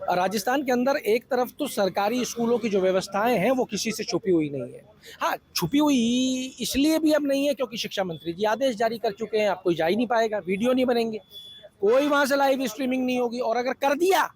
राजस्थान के अंदर एक तरफ तो सरकारी स्कूलों की जो व्यवस्थाएं हैं वो किसी से छुपी हुई नहीं है। हाँ, छुपी हुई इसलिए भी अब नहीं है क्योंकि शिक्षा मंत्री जी आदेश जारी कर चुके हैं, अब कोई जा ही नहीं पाएगा, वीडियो नहीं बनेंगे, कोई वहां से लाइव स्ट्रीमिंग नहीं होगी, और अगर कर दिया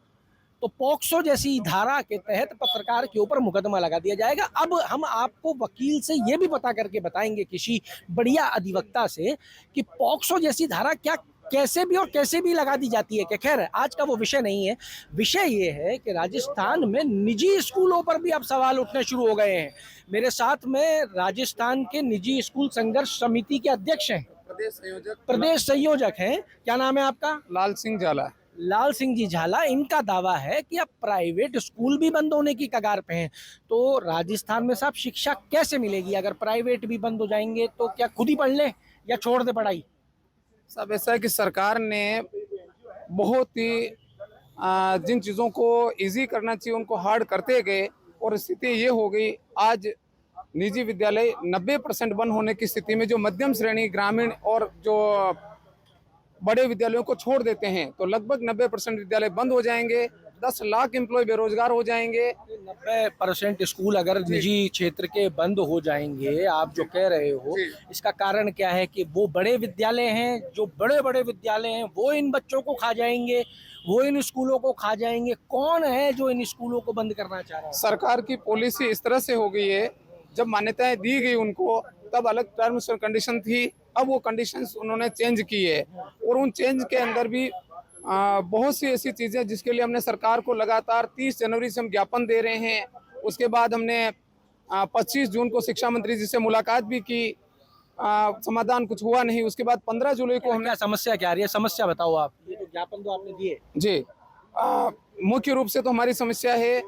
तो पॉक्सो जैसी धारा के तहत पत्रकार के ऊपर मुकदमा लगा दिया जाएगा। अब हम आपको वकील से यह भी पता करके बताएंगे, किसी बढ़िया अधिवक्ता से, कि पॉक्सो जैसी धारा क्या कैसे भी और कैसे भी लगा दी जाती है। कि खैर आज का वो विषय नहीं है। विषय ये है कि राजस्थान में निजी स्कूलों पर भी अब सवाल उठने शुरू हो गए हैं। मेरे साथ में राजस्थान के निजी स्कूल संघर्ष समिति के अध्यक्ष हैं, प्रदेश संयोजक हैं। क्या नाम है आपका? लाल सिंह झाला। लाल सिंह जी झाला। इनका दावा है कि अब प्राइवेट स्कूल भी बंद होने की कगार पे हैं। तो राजस्थान में साहब शिक्षा कैसे मिलेगी अगर प्राइवेट भी बंद हो जाएंगे? तो क्या खुद ही पढ़ लें या छोड़ दे पढ़ाई? सब ऐसा है कि सरकार ने बहुत ही जिन चीज़ों को इजी करना चाहिए उनको हार्ड करते गए, और स्थिति ये हो गई आज निजी विद्यालय 90% बंद होने की स्थिति में जो मध्यम श्रेणी, ग्रामीण और जो बड़े विद्यालयों को छोड़ देते हैं तो लगभग 90% विद्यालय बंद हो जाएंगे। 10 लाख एम्प्लॉय बेरोजगार हो जाएंगे। 90% स्कूल अगर निजी क्षेत्र के बंद हो जाएंगे, आप जो कह रहे हो, इसका कारण क्या है? कि वो बड़े विद्यालय हैं, जो बड़े बड़े विद्यालय हैं वो इन बच्चों को खा जाएंगे, वो इन स्कूलों को खा जाएंगे। कौन है जो इन स्कूलों को बंद करना चाह रहा है? सरकार की पॉलिसी इस तरह से हो गई है, जब मान्यताएं दी गई उनको तब अलग टर्म्स और कंडीशन थी, अब वो कंडीशंस उन्होंने चेंज की है, और उन चेंज के अंदर भी बहुत सी ऐसी चीज़ें जिसके लिए हमने सरकार को लगातार 30 जनवरी से हम ज्ञापन दे रहे हैं। उसके बाद हमने 25 जून को शिक्षा मंत्री जी से मुलाकात भी की, समाधान कुछ हुआ नहीं। उसके बाद 15 जुलाई को हमने समस्या क्या आ रही है? समस्या बताओ आप। ये तो ज्ञापन तो आपने दिए जी। मुख्य रूप से तो हमारी समस्या है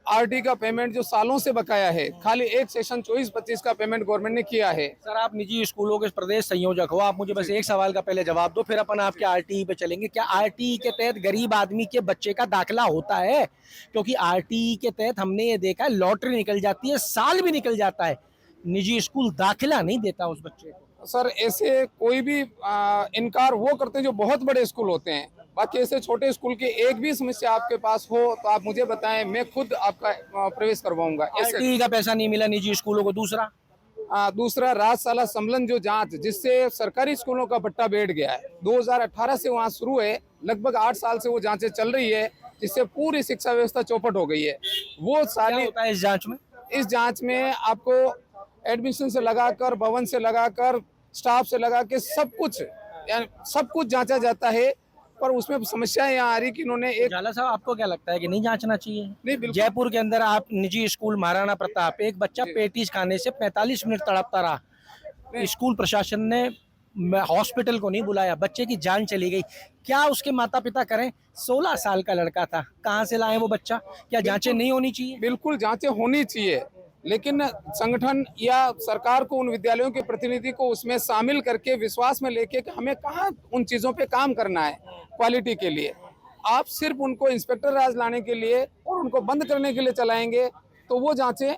आरटी का पेमेंट जो सालों से बकाया है, खाली एक सेशन 24-25 का पेमेंट गवर्नमेंट ने किया है। सर, आप निजी स्कूलों के प्रदेश संयोजक हो, आप मुझे बस एक सवाल का पहले जवाब दो, फिर अपन आपके आरटीई पे चलेंगे। क्या आरटीई के तहत गरीब आदमी के बच्चे का दाखिला होता है? क्योंकि आरटीई के तहत हमने ये देखा है, लॉटरी निकल जाती है, साल भी निकल जाता है, निजी स्कूल दाखिला नहीं देता उस बच्चे को। सर, ऐसे कोई भी इनकार वो करते हैं जो बहुत बड़े स्कूल होते हैं। बाकी ऐसे छोटे स्कूल की एक भी समस्या आपके पास हो तो आप मुझे बताएं, मैं खुद आपका प्रवेश करवाऊंगा। आरटीई का पैसा नहीं मिला निजी स्कूलों को। दूसरा राजशाला सम्मेलन जो जांच जिससे सरकारी स्कूलों का बट्टा बैठ गया है, 2018 से वहां शुरू है, लगभग 8 साल से वो जांचें चल रही है, जिससे पूरी शिक्षा व्यवस्था चौपट हो गई है। वो सारी होता है इस जांच में? इस जांच में आपको एडमिशन से लगाकर, भवन से लगाकर, स्टाफ से लगा के सब कुछ जांचा जाता है। पर उसमें समस्या यहाँ आ रही कि इन्होंने एक झाला साहब, आपको क्या लगता है कि नहीं जांचना चाहिए? नहीं, जयपुर के अंदर आप निजी स्कूल महाराणा प्रताप, एक बच्चा पेटीज खाने से 45 मिनट तड़पता रहा, स्कूल प्रशासन ने हॉस्पिटल को नहीं बुलाया, बच्चे की जान चली गई। क्या उसके माता पिता करें? 16 साल का लड़का था, कहाँ से लाए वो बच्चा? क्या जांचें नहीं होनी चाहिए? बिल्कुल जांचें होनी चाहिए, लेकिन संगठन या सरकार को उन विद्यालयों के प्रतिनिधि को उसमें शामिल करके विश्वास में लेके कि हमें कहाँ उन चीज़ों पे काम करना है क्वालिटी के लिए। आप सिर्फ उनको इंस्पेक्टर राज लाने के लिए और उनको बंद करने के लिए चलाएंगे तो वो जांचें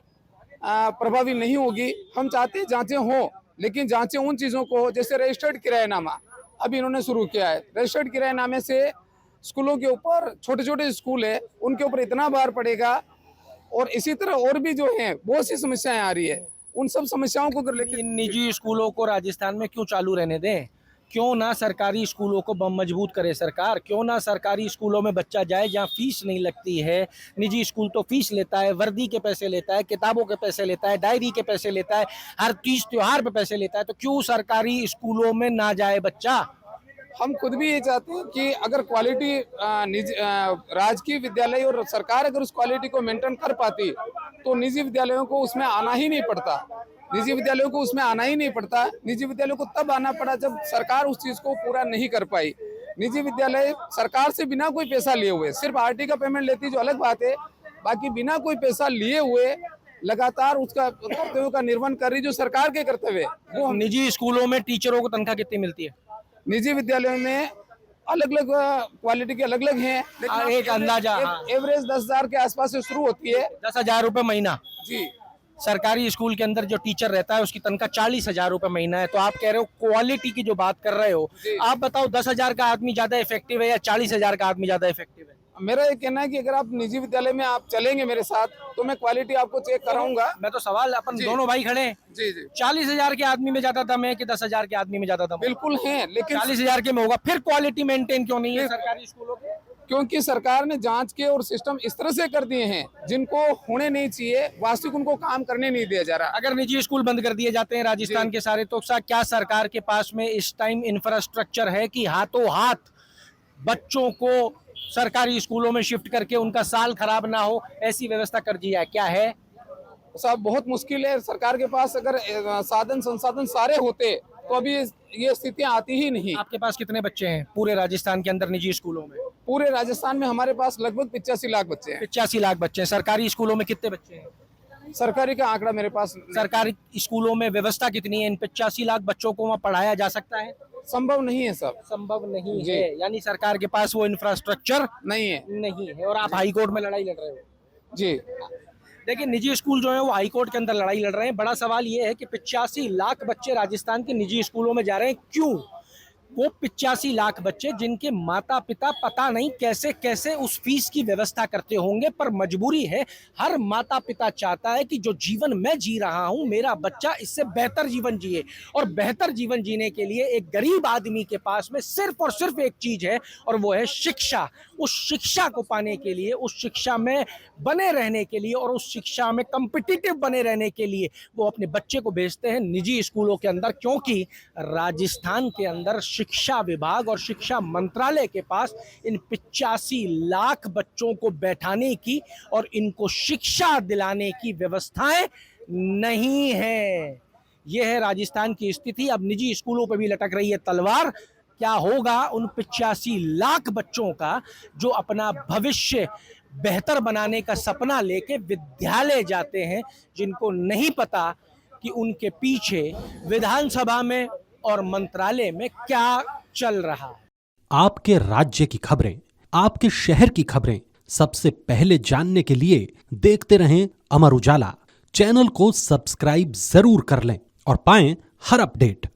प्रभावी नहीं होगी। हम चाहते हैं जांचें हों, लेकिन जांचें उन चीज़ों को, जैसे रजिस्टर्ड किरायानामा अभी इन्होंने शुरू किया है। रजिस्टर्ड किरायानामे से स्कूलों के ऊपर, छोटे छोटे स्कूल है उनके ऊपर इतना भार पड़ेगा, और इसी तरह और भी जो हैं बहुत सी समस्याएं आ रही है। उन सब समस्याओं को लेकर निजी स्कूलों को राजस्थान में क्यों चालू रहने दें? क्यों ना सरकारी स्कूलों को मजबूत करे सरकार? क्यों ना सरकारी स्कूलों में बच्चा जाए जहाँ फीस नहीं लगती है? निजी स्कूल तो फीस लेता है, वर्दी के पैसे लेता है, किताबों के पैसे लेता है, डायरी के पैसे लेता है, हर तीज त्योहार पे पैसे लेता है। तो क्यों सरकारी स्कूलों में ना जाए बच्चा? हम खुद भी ये चाहते हैं कि अगर क्वालिटी राजकीय विद्यालय और सरकार अगर उस क्वालिटी को मेंटेन कर पाती तो निजी विद्यालयों को उसमें आना ही नहीं पड़ता। निजी विद्यालयों को उसमें आना ही नहीं पड़ता। निजी विद्यालयों को तब आना पड़ा जब सरकार उस चीज को पूरा नहीं कर पाई। निजी विद्यालय सरकार से बिना कोई पैसा लिए हुए, सिर्फ आरटी का पेमेंट लेती जो अलग बात है, बाकी बिना कोई पैसा लिए हुए लगातार उसका कर्तव्यों का निर्वहन कर रही जो सरकार के कर्तव्य। वो निजी स्कूलों में टीचरों को तनख्वाह कितनी मिलती है? निजी विद्यालयों में अलग अलग क्वालिटी के अलग अलग हैं, लेकिन एक अंदाजा एवरेज 10,000 के आसपास से शुरू होती है। 10,000 रुपए महीना जी। सरकारी स्कूल के अंदर जो टीचर रहता है उसकी तनख्वाह 40,000 रुपए महीना है। तो आप कह रहे हो क्वालिटी की जो बात कर रहे हो, आप बताओ 10,000 का आदमी ज्यादा इफेक्टिव है या 40,000 का आदमी ज्यादा इफेक्टिव है? मेरा ये कहना है कि अगर आप निजी विद्यालय में आप चलेंगे मेरे साथ तो मैं क्वालिटी आपको चेक कराऊंगा। मैं तो सवाल, अपन जी। दोनों भाई खड़े हैं, जी जी 40,000 के आदमी में जाता था मैं कि 10,000 के आदमी में जाता था? बिल्कुल है, लेकिन 40,000 के में होगा, फिर क्वालिटी मेंटेन क्यों नहीं है सरकारी स्कूलों की? क्योंकि सरकार ने जांच के और सिस्टम इस तरह से कर दिए हैं जिनको होने नहीं चाहिए, वास्तविक उनको काम करने नहीं दिया जा रहा। अगर निजी स्कूल बंद कर दिए जाते हैं राजस्थान के सारे, तो क्या सरकार के पास में इस टाइम इंफ्रास्ट्रक्चर है कि हाथों हाथ बच्चों को सरकारी स्कूलों में शिफ्ट करके उनका साल खराब ना हो, ऐसी व्यवस्था कर दी है? क्या है साहब, बहुत मुश्किल है। सरकार के पास अगर साधन संसाधन सारे होते तो अभी ये स्थितियां आती ही नहीं। आपके पास कितने बच्चे हैं पूरे राजस्थान के अंदर निजी स्कूलों में? पूरे राजस्थान में हमारे पास लगभग 85 लाख बच्चे हैं। 85 लाख बच्चे हैं। सरकारी स्कूलों में कितने बच्चे हैं? सरकारी का आंकड़ा मेरे पास नहीं। सरकारी स्कूलों में व्यवस्था कितनी है? इन 85 लाख बच्चों को वहाँ पढ़ाया जा सकता है? संभव नहीं है सब। संभव नहीं जी। है, यानी सरकार के पास वो इंफ्रास्ट्रक्चर नहीं है। नहीं है। और आप हाई कोर्ट में लड़ाई लड़ रहे हो। जी देखिए, निजी स्कूल जो है वो हाई कोर्ट के अंदर लड़ाई लड़ रहे हैं। बड़ा सवाल ये है कि 85 लाख बच्चे राजस्थान के निजी स्कूलों में जा रहे हैं, क्यों? वो 85 लाख बच्चे जिनके माता पिता पता नहीं कैसे कैसे उस फीस की व्यवस्था करते होंगे, पर मजबूरी है। हर माता पिता चाहता है कि जो जीवन मैं जी रहा हूं, मेरा बच्चा इससे बेहतर जीवन जिए। और बेहतर जीवन जीने के लिए एक गरीब आदमी के पास में सिर्फ और सिर्फ एक चीज है, और वो है शिक्षा। उस शिक्षा को पाने के लिए, उस शिक्षा में बने रहने के लिए और उस शिक्षा में कॉम्पिटिटिव बने रहने के लिए वो अपने बच्चे को भेजते हैं निजी स्कूलों के अंदर, क्योंकि राजस्थान के अंदर शिक्षा विभाग और शिक्षा मंत्रालय के पास इन 85 लाख बच्चों को बैठाने की और इनको शिक्षा दिलाने की व्यवस्थाएं नहीं है। यह है राजस्थान की स्थिति। अब निजी स्कूलों पर भी लटक रही है तलवार। क्या होगा उन 85 लाख बच्चों का जो अपना भविष्य बेहतर बनाने का सपना लेके विद्यालय जाते हैं, जिनको नहीं पता कि उनके पीछे विधानसभा में और मंत्रालय में क्या चल रहा है। आपके राज्य की खबरें, आपके शहर की खबरें सबसे पहले जानने के लिए देखते रहें अमर उजाला। चैनल को सब्सक्राइब जरूर कर लें और पाएं हर अपडेट।